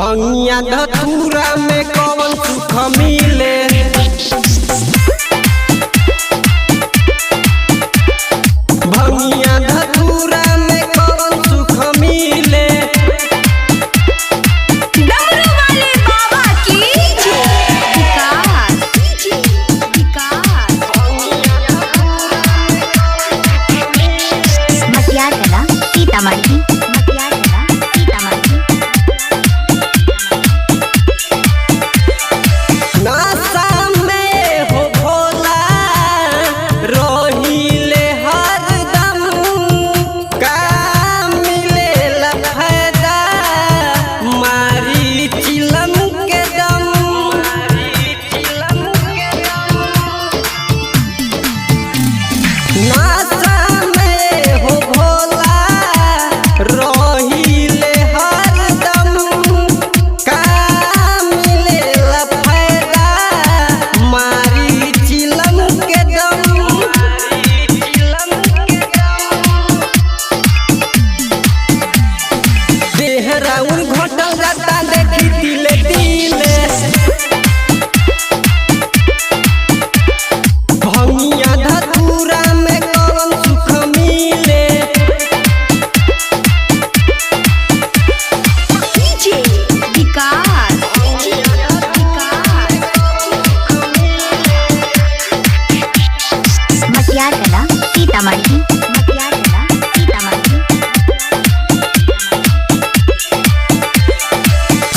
भंगिया धतूरा में कौन सुख मिले। भंगिया धतूरा में कौन सुख मिले। डमरू वाले बाबा की विकास मटियार कला सीतामढ़ी।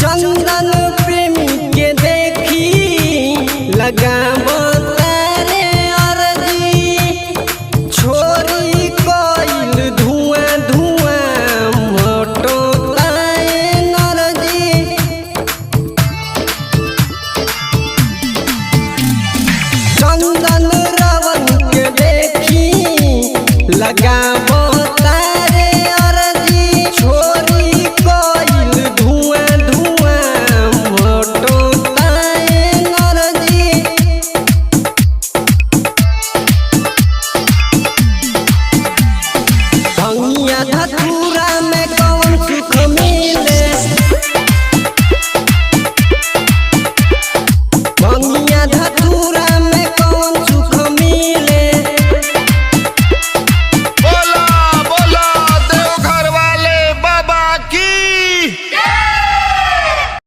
चंदन प्रेमी के देखी लगाबो तारे अर्जी छोरी कोइल धुआं धुआं मोटो ताए नरजी। चंदन रवन के देखी लगाबो तारे अर्जी छोरी कोइल धुआं धुआं मोटो ताए नरजी। भंगिया धतूरा